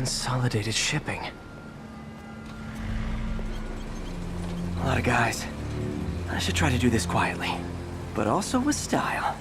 Consolidated shipping. A lot of guys. I should try to do this quietly, but also with style.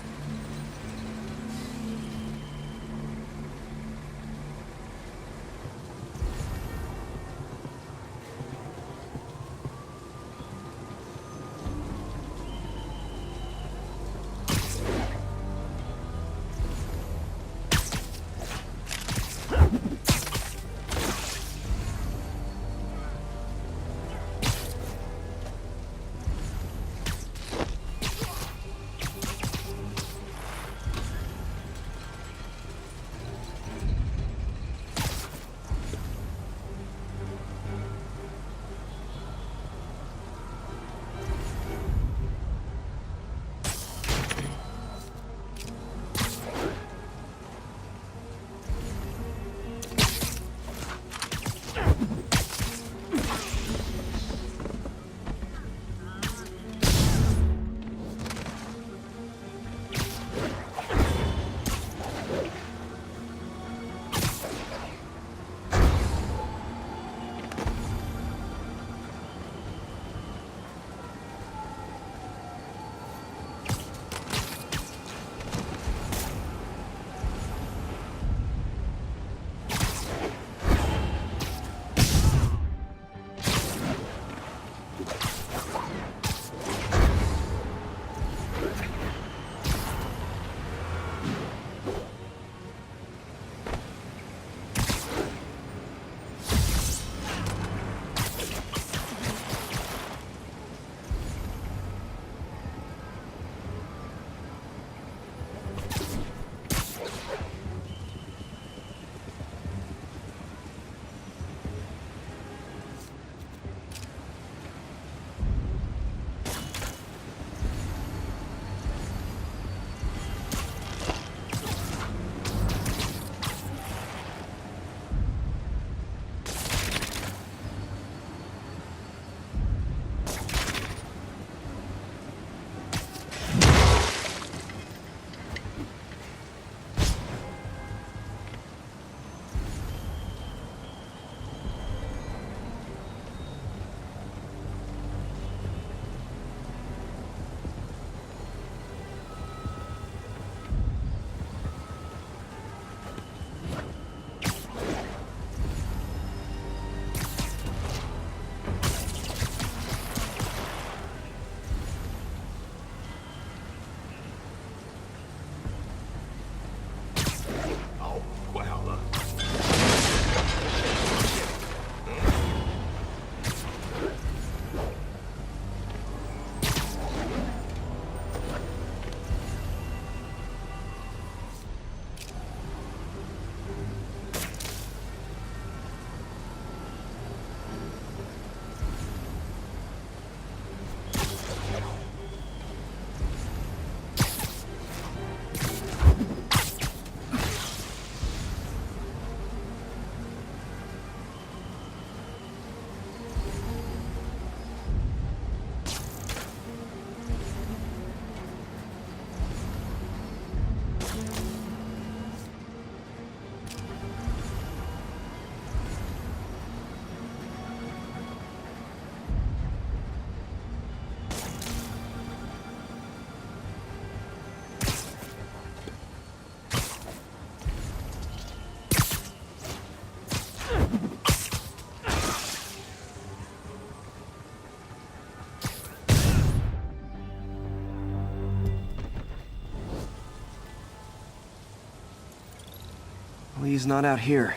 Lee's not out here.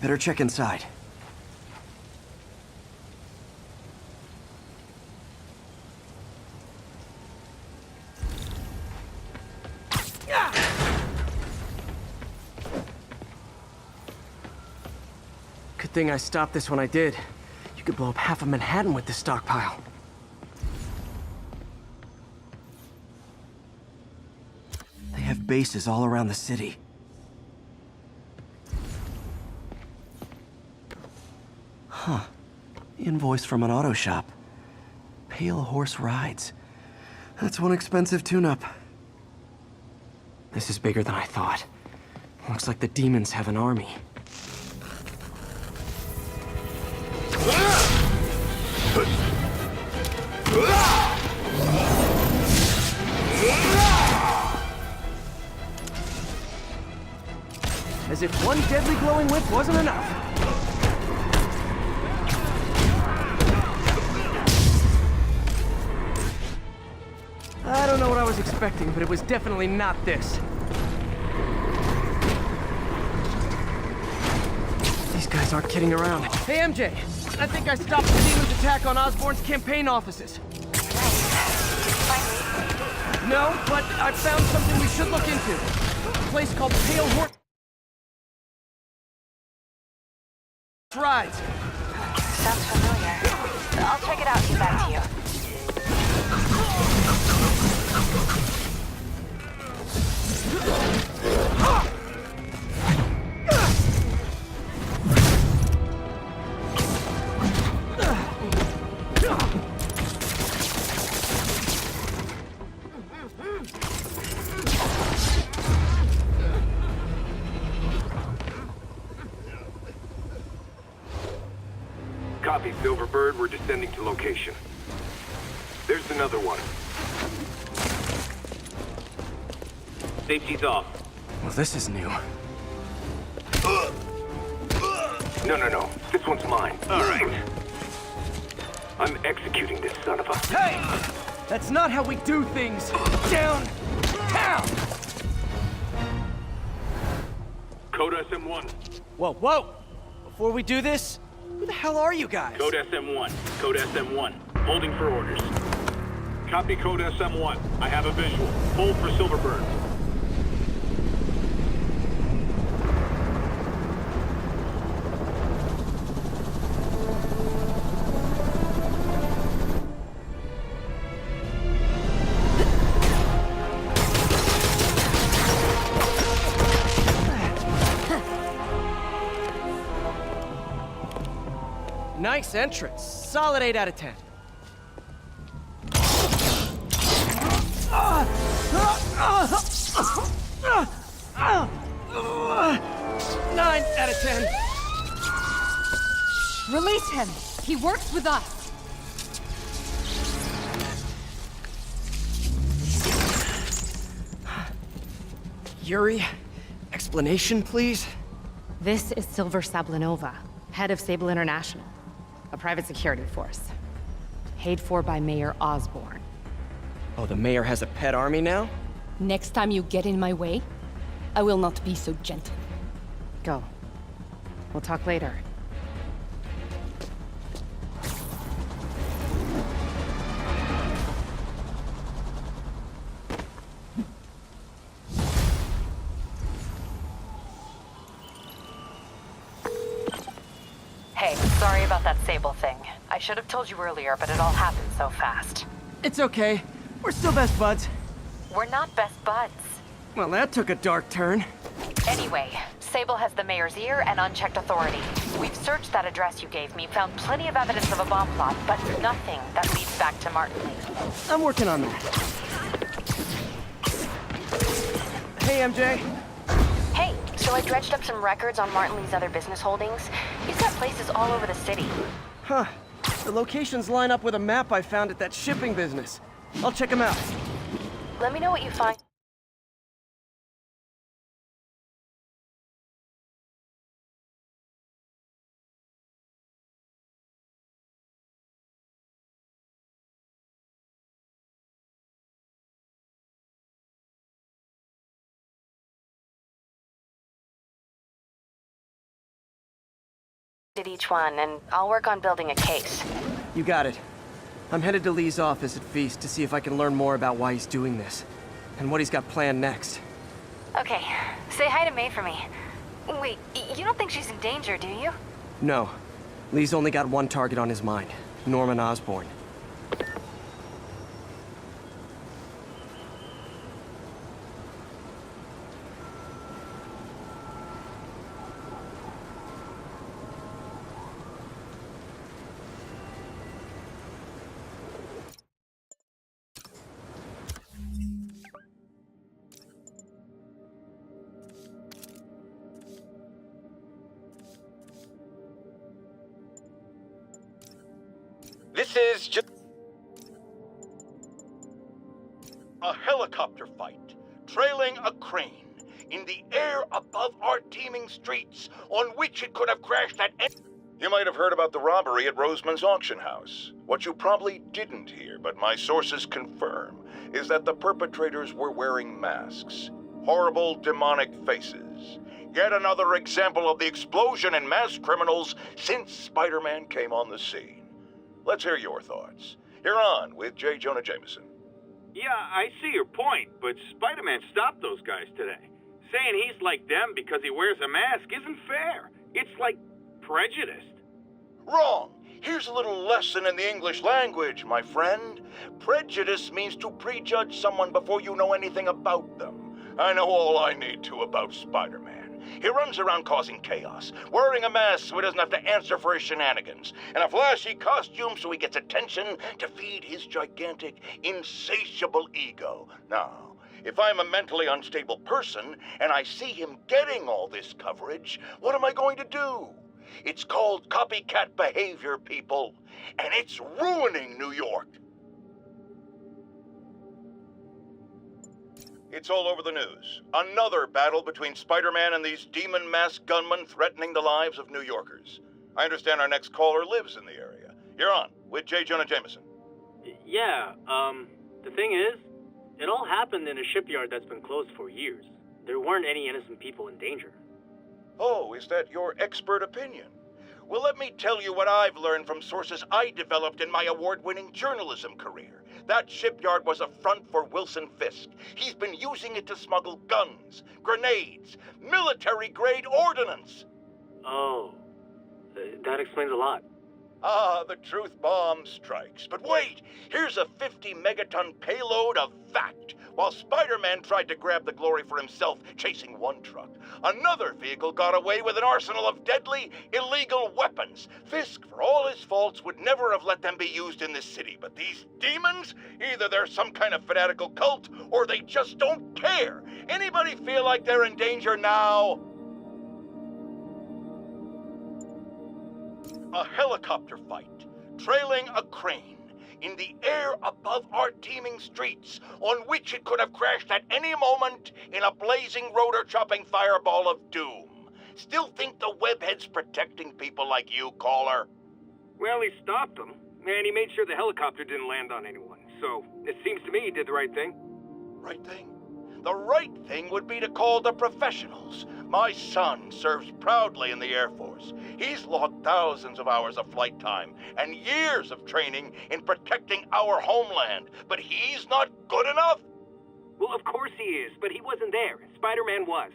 Better check inside. Good thing I stopped this when I did. You could blow up half of Manhattan with this stockpile. They have bases all around the city. Huh. Invoice from an auto shop. Pale Horse Rides. That's one expensive tune-up. This is bigger than I thought. Looks like the demons have an army. As if one deadly glowing whip wasn't enough. I don't know what I was expecting, but it was definitely not this. These guys aren't kidding around. Hey, MJ, I think I stopped the demon's attack on Osborn's campaign offices. No, but I found something we should look into. A place called Pale Horse Rides. Sounds familiar. I'll check it out and get back to you. Copy, Silverbird. We're descending to location. There's another one. Safety's off. Well, this is new. No. This one's mine. All right. I'm executing this son of a... Hey! That's not how we do things! Downtown! Code SM1. Whoa! Before we do this, who the hell are you guys? Code SM1. Code SM1. Holding for orders. Copy Code SM1. I have a visual. Hold for Silverbird. Nice entrance. Solid 8 out of 10. 9 out of 10. Release him! He works with us! Yuri, explanation, please? This is Silver Sablinova, head of Sable International, a private security force. Paid for by Mayor Osborn. Oh, the mayor has a pet army now? Next time you get in my way, I will not be so gentle. Go. We'll talk later. Hey, sorry about that Sable thing. I should have told you earlier, but it all happened so fast. It's okay. We're still best buds. We're not best buds. Well, that took a dark turn. Anyway, Sable has the mayor's ear and unchecked authority. We've searched that address you gave me, found plenty of evidence of a bomb plot, but nothing that leads back to Martin Lee. I'm working on that. Hey, MJ. Hey, so I dredged up some records on Martin Lee's other business holdings. He's got places all over the city. Huh. The locations line up with a map I found at that shipping business. I'll check them out. Let me know what you find. At each one, and I'll work on building a case. You got it. I'm headed to Lee's office at Feast to see if I can learn more about why he's doing this, and what he's got planned next. Okay, say hi to May for me. Wait, you don't think she's in danger, do you? No. Lee's only got one target on his mind, Norman Osborn. This is just... helicopter fight, trailing a crane in the air above our teeming streets, on which it could have crashed at any... You might have heard about the robbery at Roseman's auction house. What you probably didn't hear, but my sources confirm, is that the perpetrators were wearing masks. Horrible, demonic faces. Yet another example of the explosion in mass criminals since Spider-Man came on the scene. Let's hear your thoughts. You're on with J. Jonah Jameson. Yeah, I see your point, but Spider-Man stopped those guys today. Saying he's like them because he wears a mask isn't fair. It's like prejudiced. Wrong. Here's a little lesson in the English language, my friend. Prejudice means to prejudge someone before you know anything about them. I know all I need to about Spider-Man. He runs around causing chaos, wearing a mask so he doesn't have to answer for his shenanigans, and a flashy costume so he gets attention to feed his gigantic, insatiable ego. Now, if I'm a mentally unstable person and I see him getting all this coverage, what am I going to do? It's called copycat behavior, people, and it's ruining New York. It's all over the news. Another battle between Spider-Man and these demon masked gunmen threatening the lives of New Yorkers. I understand our next caller lives in the area. You're on with J. Jonah Jameson. Yeah, the thing is, it all happened in a shipyard that's been closed for years. There weren't any innocent people in danger. Oh, is that your expert opinion? Well, let me tell you what I've learned from sources I developed in my award-winning journalism career. That shipyard was a front for Wilson Fisk. He's been using it to smuggle guns, grenades, military-grade ordnance. Oh, that explains a lot. Ah, the truth bomb strikes. But wait, here's a 50-megaton payload of fact. While Spider-Man tried to grab the glory for himself chasing one truck, another vehicle got away with an arsenal of deadly, illegal weapons. Fisk, for all his faults, would never have let them be used in this city. But these demons, either they're some kind of fanatical cult, or they just don't care. Anybody feel like they're in danger now? A helicopter fight, trailing a crane in the air above our teeming streets, on which it could have crashed at any moment in a blazing rotor-chopping fireball of doom. Still think the webhead's protecting people like you, caller? Well, he stopped them, and he made sure the helicopter didn't land on anyone. So, it seems to me he did the right thing. Right thing? The right thing would be to call the professionals. My son serves proudly in the Air Force. He's logged thousands of hours of flight time and years of training in protecting our homeland. But he's not good enough? Well, of course he is, but he wasn't there. Spider-Man was.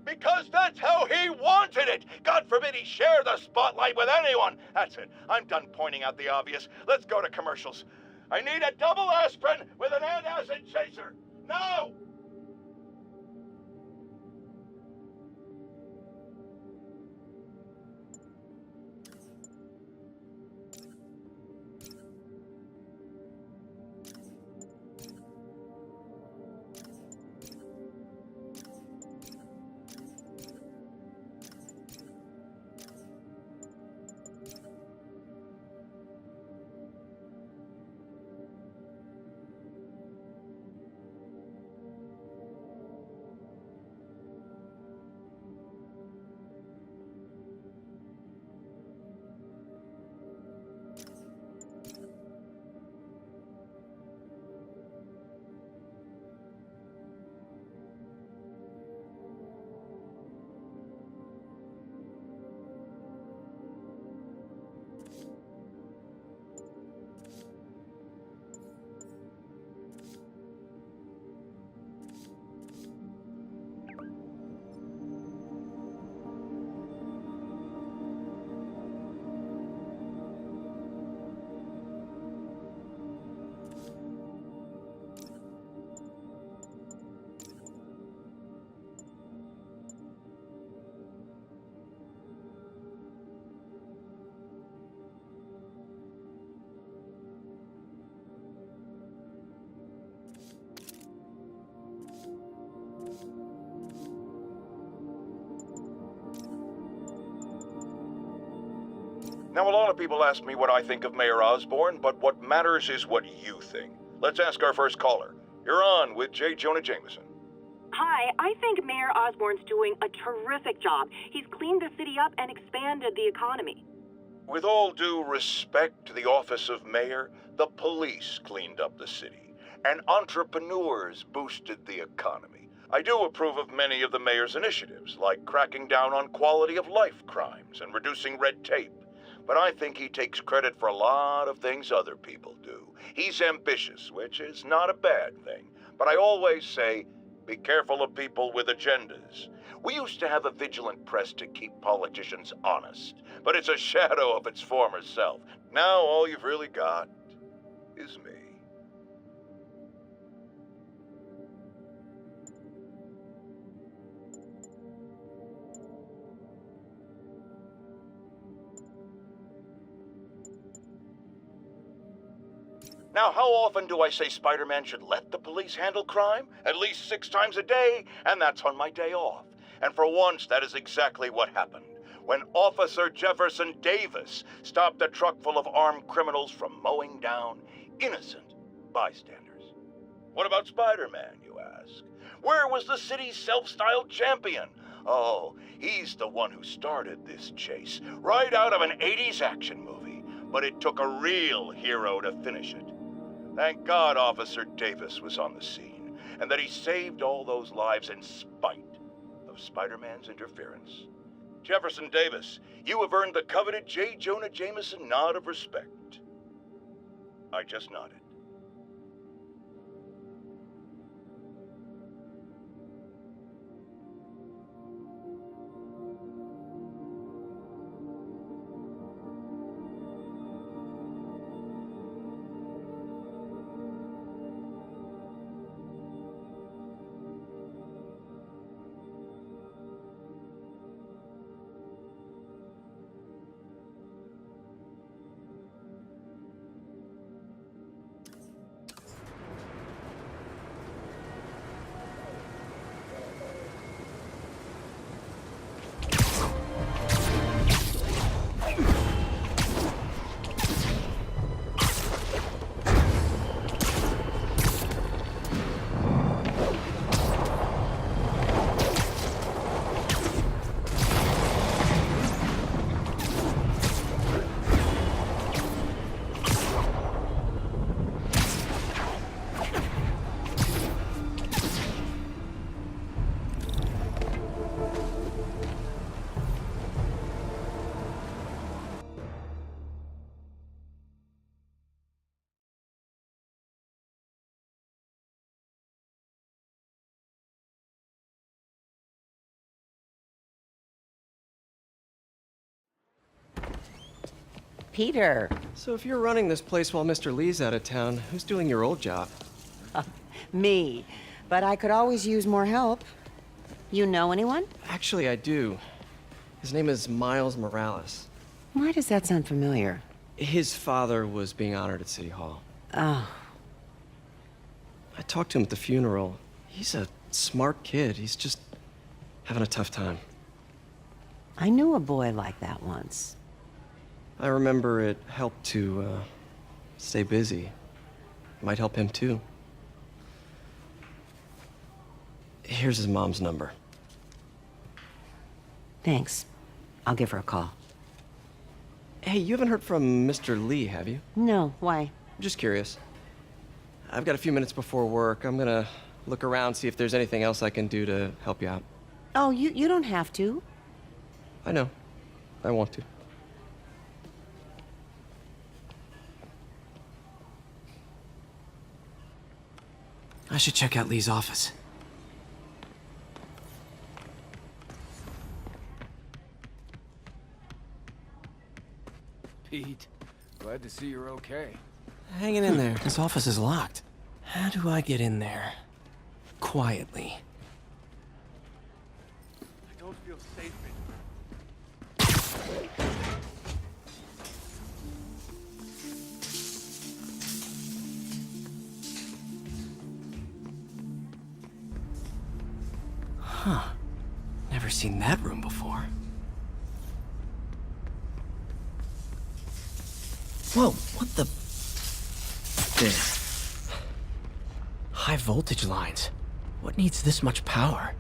Because that's how he wanted it! God forbid he share the spotlight with anyone! That's it. I'm done pointing out the obvious. Let's go to commercials. I need a double aspirin with an antacid chaser. Now! Now, a lot of people ask me what I think of Mayor Osborn, but what matters is what you think. Let's ask our first caller. You're on with J. Jonah Jameson. Hi, I think Mayor Osborne's doing a terrific job. He's cleaned the city up and expanded the economy. With all due respect to the office of mayor, the police cleaned up the city, and entrepreneurs boosted the economy. I do approve of many of the mayor's initiatives, like cracking down on quality of life crimes and reducing red tape. But I think he takes credit for a lot of things other people do. He's ambitious, which is not a bad thing. But I always say, be careful of people with agendas. We used to have a vigilant press to keep politicians honest, but it's a shadow of its former self. Now all you've really got is me. Now, how often do I say Spider-Man should let the police handle crime? At least 6 times a day, and that's on my day off. And for once, that is exactly what happened. When Officer Jefferson Davis stopped a truck full of armed criminals from mowing down innocent bystanders. What about Spider-Man, you ask? Where was the city's self-styled champion? Oh, he's the one who started this chase, right out of an 80s action movie. But it took a real hero to finish it. Thank God Officer Davis was on the scene, and that he saved all those lives in spite of Spider-Man's interference. Jefferson Davis, you have earned the coveted J. Jonah Jameson nod of respect. I just nodded. Peter. So if you're running this place while Mr. Lee's out of town, who's doing your old job? Me. But I could always use more help. You know anyone? Actually, I do. His name is Miles Morales. Why does that sound familiar? His father was being honored at City Hall. Oh. I talked to him at the funeral. He's a smart kid. He's just having a tough time. I knew a boy like that once. I remember it helped to stay busy. Might help him too. Here's his mom's number. Thanks. I'll give her a call. Hey, you haven't heard from Mr. Lee, have you? No, why? Just curious. I've got a few minutes before work. I'm gonna look around, see if there's anything else I can do to help you out. Oh, you don't have to. I know. I want to. I should check out Lee's office. Pete, glad to see you're okay. Hanging in there. This office is locked. How do I get in there? Quietly. I don't feel safe in Huh. Never seen that room before. Whoa, what the... There. High voltage lines. What needs this much power?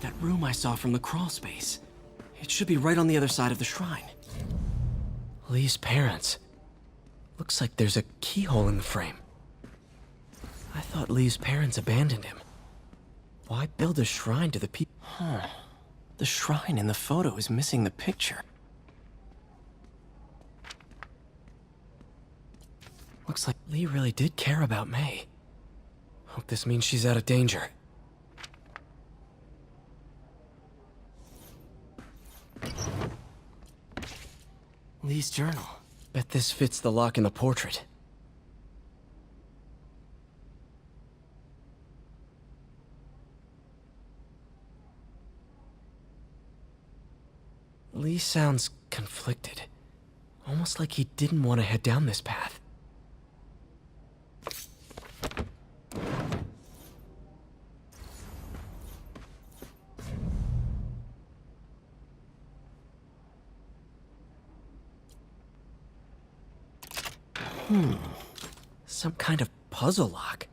That room I saw from the crawl space. It should be right on the other side of the shrine. Lee's parents. Looks like there's a keyhole in the frame. I thought Lee's parents abandoned him. Why build a shrine to the people? Huh. The shrine in the photo is missing the picture. Looks like Lee really did care about May. Hope this means she's out of danger. Lee's journal. Bet this fits the lock in the portrait. Lee sounds conflicted. Almost like he didn't want to head down this path. Some kind of puzzle lock.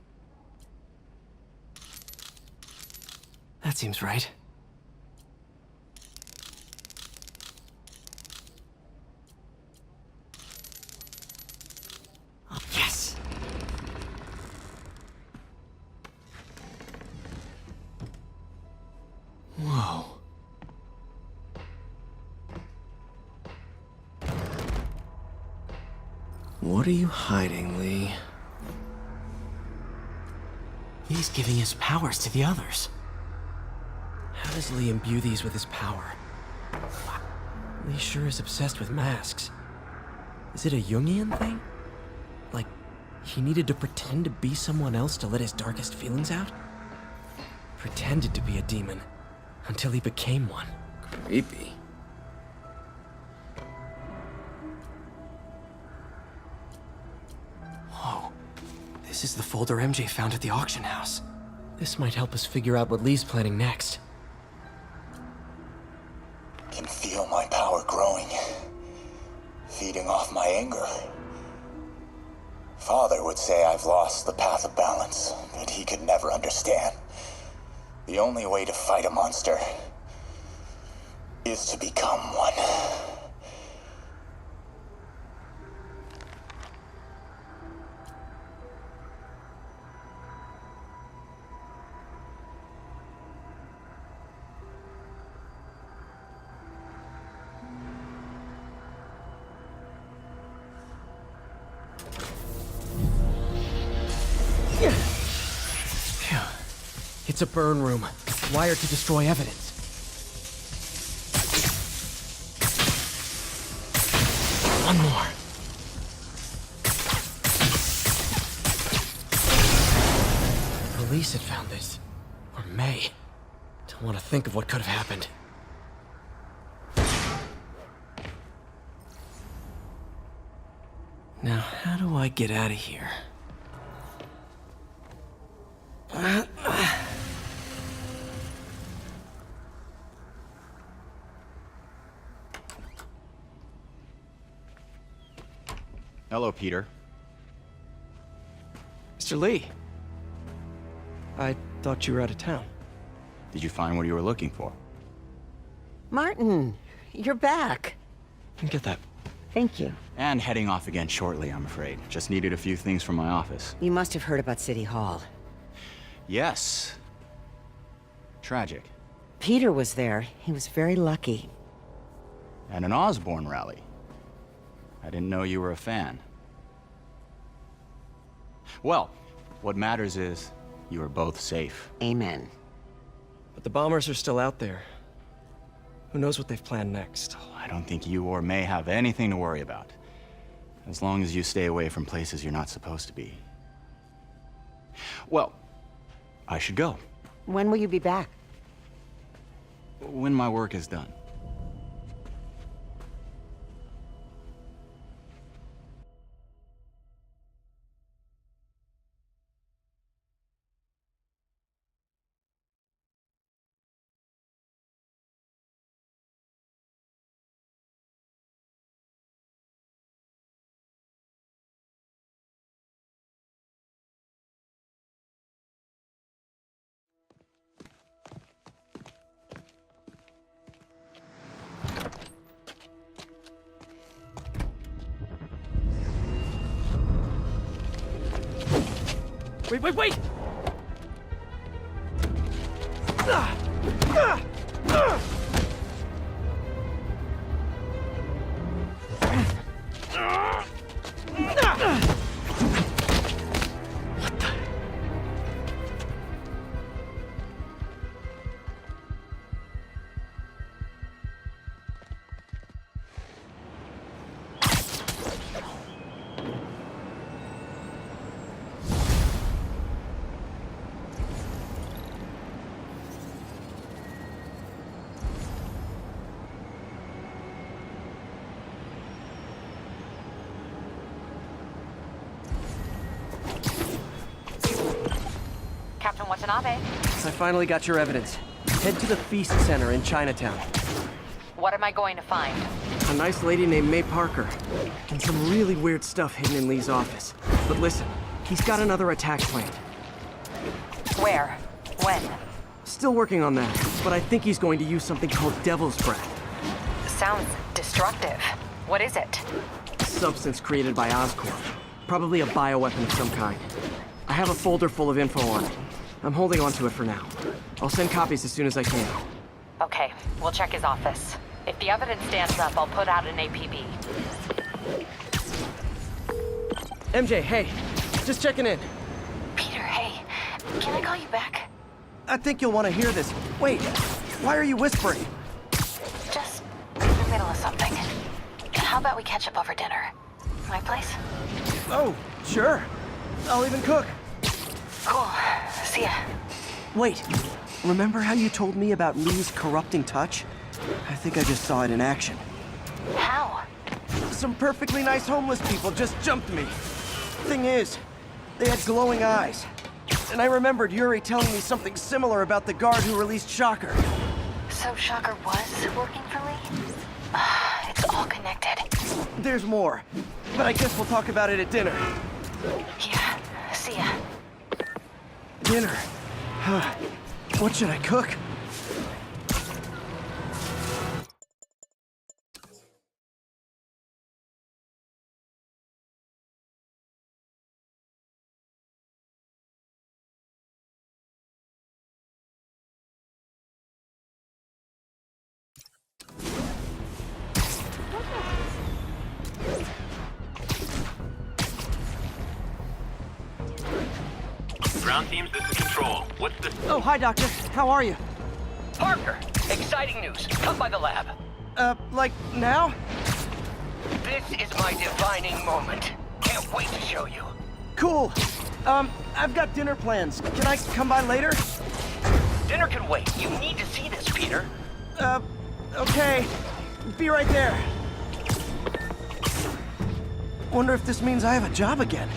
That seems right. Oh, yes! Whoa. What are you hiding, Lee? He's giving his powers to the others. How does Lee imbue these with his power? Lee sure is obsessed with masks. Is it a Jungian thing? Like, he needed to pretend to be someone else to let his darkest feelings out? Pretended to be a demon, until he became one. Creepy. Whoa. This is the folder MJ found at the auction house. This might help us figure out what Lee's planning next. Can feel my power growing, feeding off my anger. Father would say I've lost the path of balance, but he could never understand. The only way to fight a monster is to become one. It's a burn room, wired to destroy evidence. One more. Police had found this. Or May. Don't want to think of what could have happened. Now, how do I get out of here? Hello, Peter. Mr. Lee. I thought you were out of town. Did you find what you were looking for? Martin, you're back. Get that. Thank you. And heading off again shortly, I'm afraid. Just needed a few things from my office. You must have heard about City Hall. Yes. Tragic. Peter was there. He was very lucky. And an Osborn rally. I didn't know you were a fan. Well, what matters is you are both safe. Amen. But the bombers are still out there. Who knows what they've planned next? I don't think you or May have anything to worry about. As long as you stay away from places you're not supposed to be. Well, I should go. When will you be back? When my work is done. Wait! Captain Watanabe. I finally got your evidence. Head to the Feast Center in Chinatown. What am I going to find? A nice lady named May Parker. And some really weird stuff hidden in Lee's office. But listen, he's got another attack planned. Where? When? Still working on that, but I think he's going to use something called Devil's Breath. Sounds destructive. What is it? A substance created by Oscorp. Probably a bioweapon of some kind. I have a folder full of info on it. I'm holding on to it for now. I'll send copies as soon as I can. Okay, we'll check his office. If the evidence stands up, I'll put out an APB. MJ, hey. Just checking in. Peter, hey. Can I call you back? I think you'll want to hear this. Wait, why are you whispering? Just in the middle of something. How about we catch up over dinner? My place? Oh, sure. I'll even cook. Cool. See ya. Wait, remember how you told me about Lee's corrupting touch? I think I just saw it in action. How? Some perfectly nice homeless people just jumped me. Thing is, they had glowing eyes. And I remembered Yuri telling me something similar about the guard who released Shocker. So Shocker was working for Lee? It's all connected. There's more, but I guess we'll talk about it at dinner. Yeah, see ya. Dinner? What should I cook? Ground teams, this is Control. What's the... Oh, hi, Doctor. How are you? Parker, exciting news. Come by the lab. Like now? This is my defining moment. Can't wait to show you. Cool. I've got dinner plans. Can I come by later? Dinner can wait. You need to see this, Peter. Okay. Be right there. Wonder if this means I have a job again.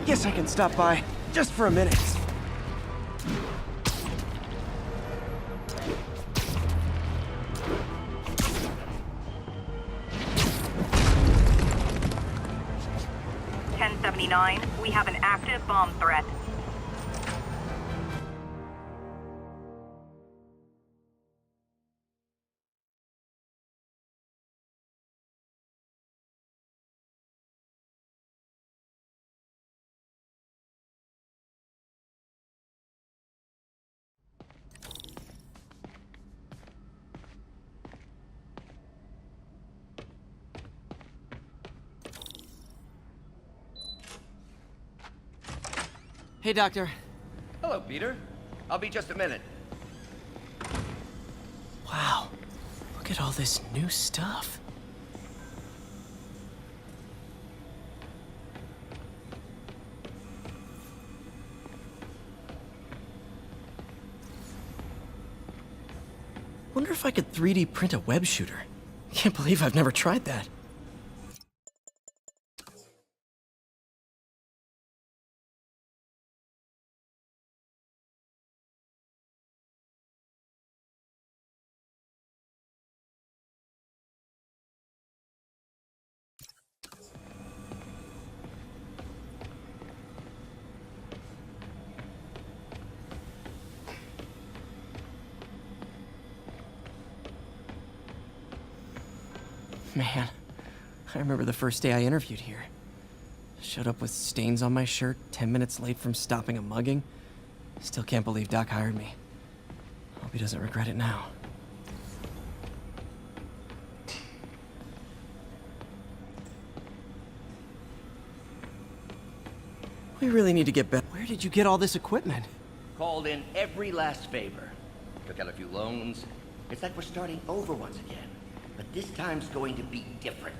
Guess I can stop by, just for a minute. We have an active bomb threat. Hey, Doctor. Hello, Peter. I'll be just a minute. Wow. Look at all this new stuff. Wonder if I could 3D print a web shooter. Can't believe I've never tried that. Man, I remember the first day I interviewed here. Showed up with stains on my shirt, 10 minutes late from stopping a mugging. Still can't believe Doc hired me. Hope he doesn't regret it now. We really need to get better. Where did you get all this equipment? Called in every last favor. Took out a few loans. It's like we're starting over once again. But this time's going to be different.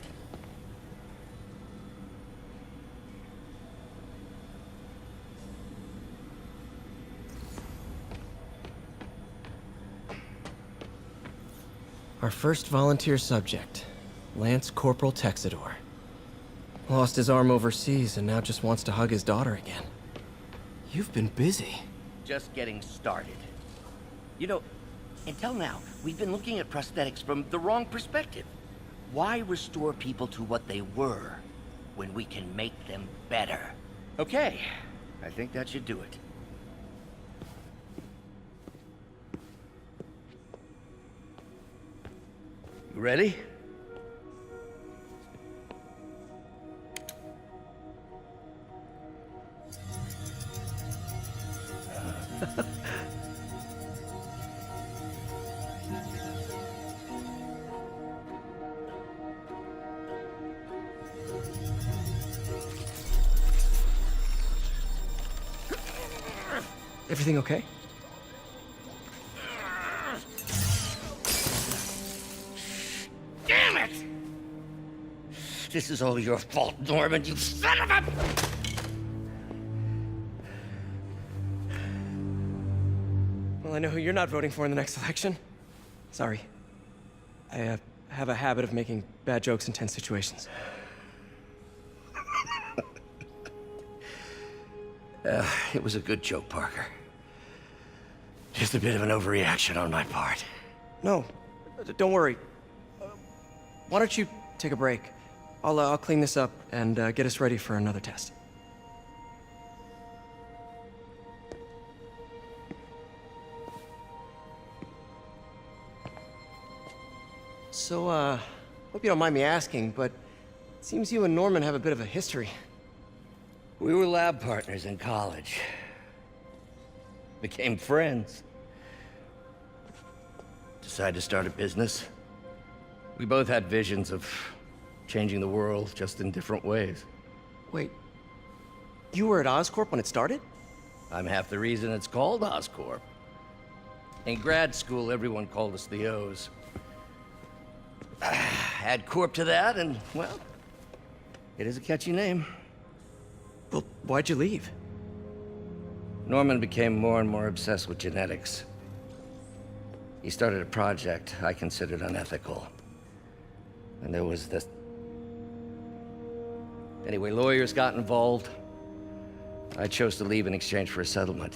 Our first volunteer subject, Lance Corporal Texidor. Lost his arm overseas and now just wants to hug his daughter again. You've been busy. Just getting started. You know, until now, we've been looking at prosthetics from the wrong perspective. Why restore people to what they were when we can make them better? Okay, I think that should do it. You ready? Everything okay? Damn it! This is all your fault, Norman, you son of a... Well, I know who you're not voting for in the next election. Sorry. I have a habit of making bad jokes in tense situations. It was a good joke, Parker. Just a bit of an overreaction on my part. No, don't worry. Why don't you take a break? I'll clean this up and get us ready for another test. So, hope you don't mind me asking, but it seems you and Norman have a bit of a history. We were lab partners in college. Became friends. Decided to start a business. We both had visions of changing the world, just in different ways. Wait, you were at Oscorp when it started? I'm half the reason it's called Oscorp. In grad school, everyone called us the O's. Add Corp to that, and, well, it is a catchy name. Well, why'd you leave? Norman became more and more obsessed with genetics. He started a project I considered unethical. And there was this... Anyway, lawyers got involved. I chose to leave in exchange for a settlement.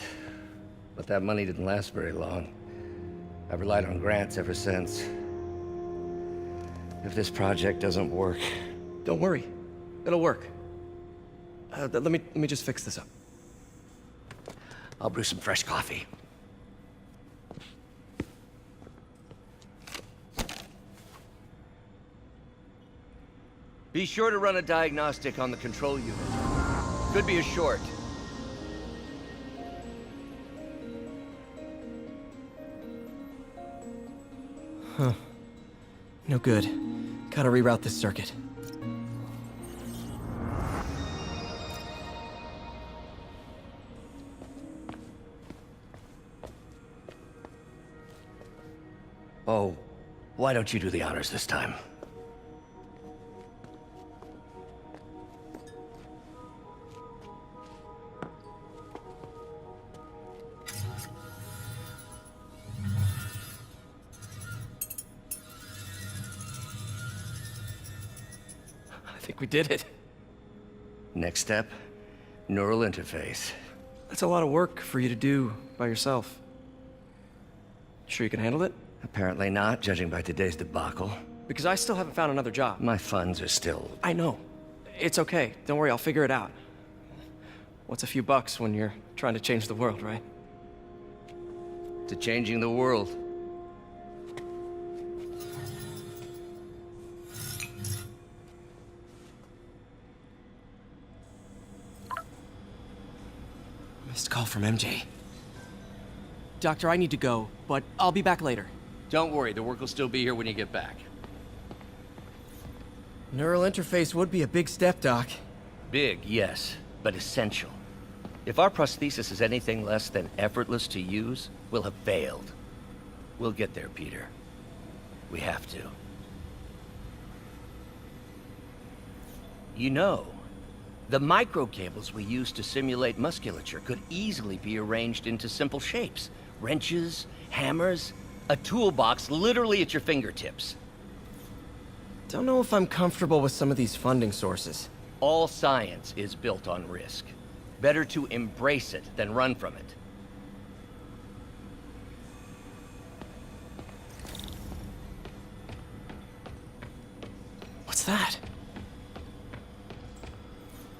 But that money didn't last very long. I've relied on grants ever since. If this project doesn't work... Don't worry. It'll work. Let me just fix this up. I'll brew some fresh coffee. Be sure to run a diagnostic on the control unit. Could be a short. Huh. No good. Gotta reroute this circuit. Oh, why don't you do the honors this time? I think we did it. Next step, neural interface. That's a lot of work for you to do by yourself. Sure you can handle it? Apparently not, judging by today's debacle. Because I still haven't found another job. My funds are still... I know. It's okay. Don't worry, I'll figure it out. What's a few bucks when you're trying to change the world, right? To changing the world. call from MJ. Doctor, I need to go, but I'll be back later. Don't worry, the work will still be here when you get back. Neural interface would be a big step, Doc. Big, yes, but essential. If our prosthesis is anything less than effortless to use, we'll have failed. We'll get there, Peter. We have to. You know, the microcables we use to simulate musculature could easily be arranged into simple shapes. Wrenches, hammers, a toolbox literally at your fingertips. Don't know if I'm comfortable with some of these funding sources. All science is built on risk. Better to embrace it than run from it. What's that?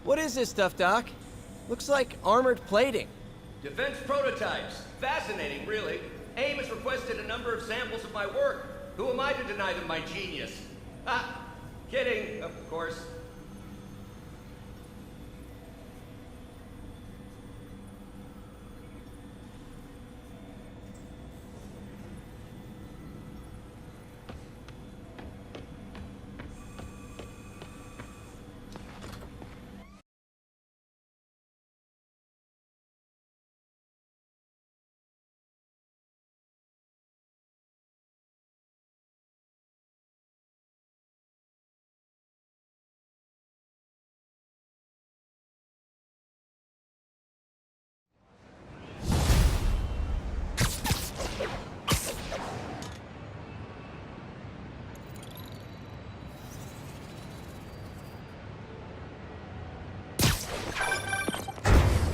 What is this stuff, Doc? Looks like armored plating. Defense prototypes. Fascinating, really. AIM has requested a number of samples of my work. Who am I to deny them my genius? Ah, kidding, of course.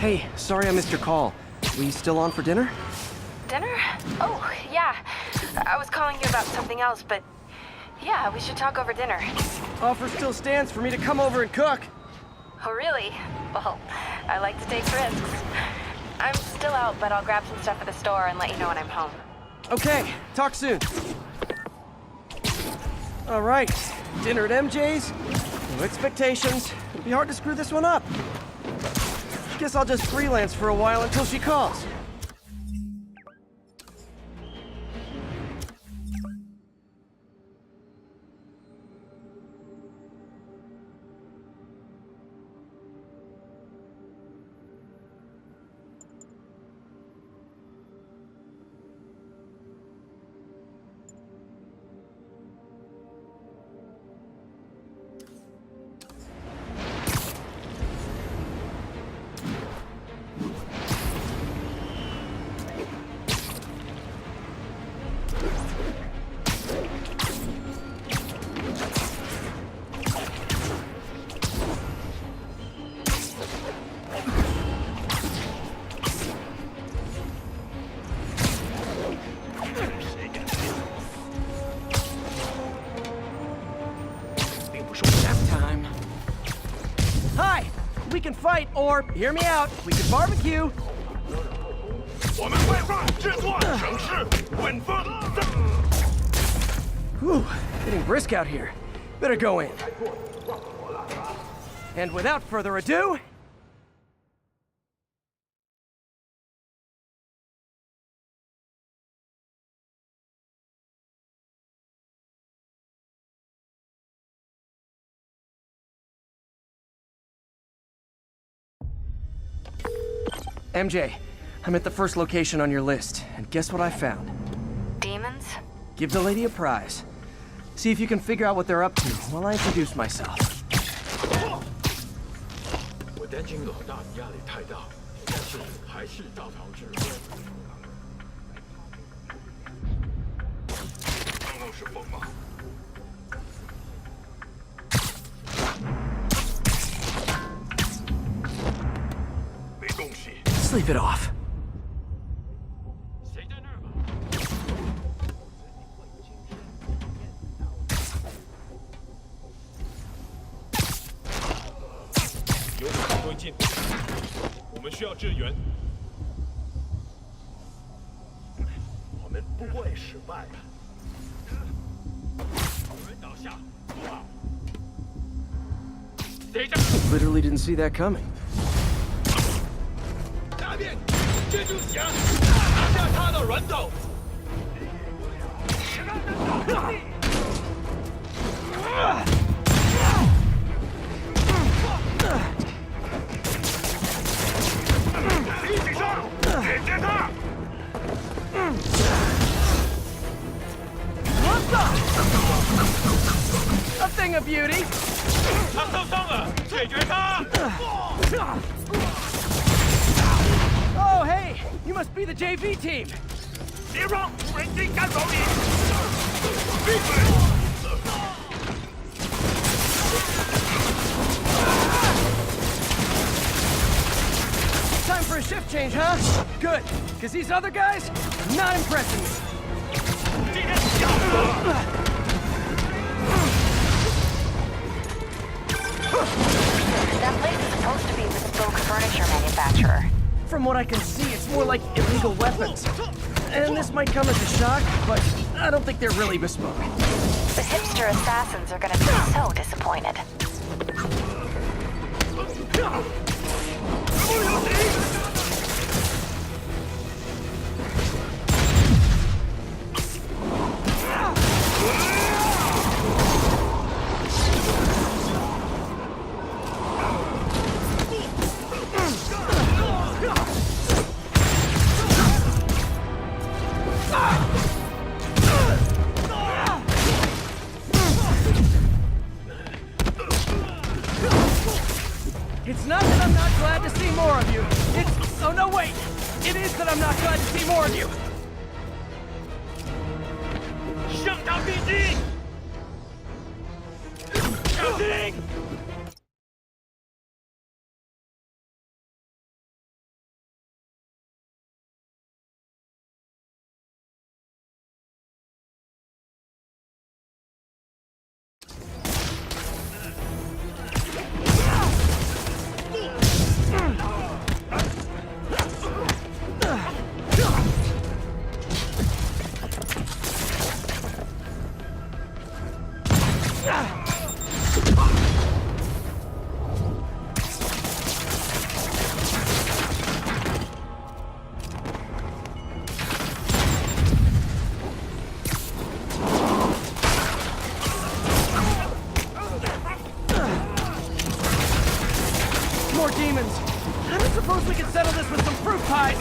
Hey, sorry I missed your call. We still on for dinner? Dinner? Oh, yeah. I was calling you about something else, but yeah, we should talk over dinner. Offer still stands for me to come over and cook. Oh, really? Well, I like to take risks. I'm still out, but I'll grab some stuff at the store and let you know when I'm home. Okay, talk soon. All right, dinner at MJ's. No expectations. It'll be hard to screw this one up. Guess I'll just freelance for a while until she calls. Hi! We can fight, or, hear me out, we can barbecue! Whew, getting brisk out here. Better go in. And without further ado... MJ, I'm at the first location on your list, and guess what I found? Demons? Give the lady a prize. See if you can figure out what they're up to while I introduce myself. Sleep it off. Literally didn't see that coming. A thing of beauty. Oh, hey! You must be the JV team. Time for a shift change, huh? Good, because these other guys, not impressing me. That place is supposed to be a bespoke furniture manufacturer. From what I can see, it's more like illegal weapons. And this might come as a shock, but I don't think they're really bespoke. The hipster assassins are gonna be so disappointed. It's not that I'm not glad to see more of you. It's... oh no, wait! It is that I'm not glad to see more of you! More demons! I don't suppose we can settle this with some fruit pies!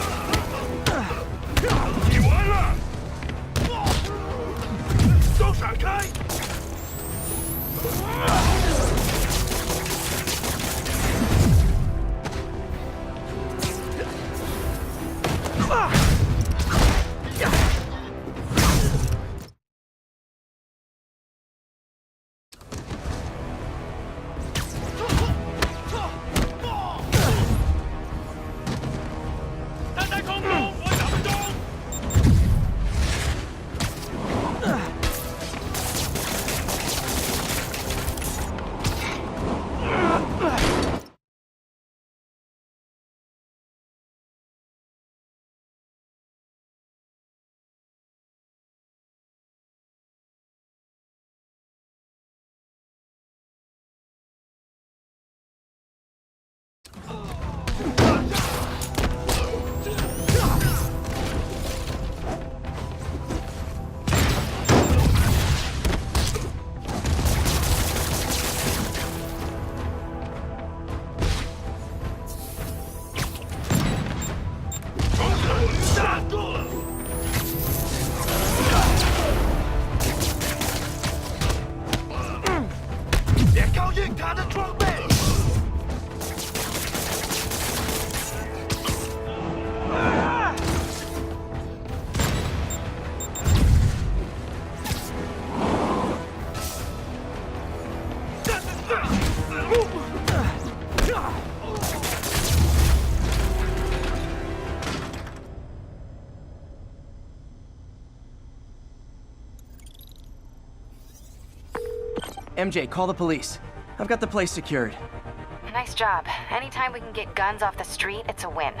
MJ, call the police. I've got the place secured. Nice job. Anytime we can get guns off the street, it's a win.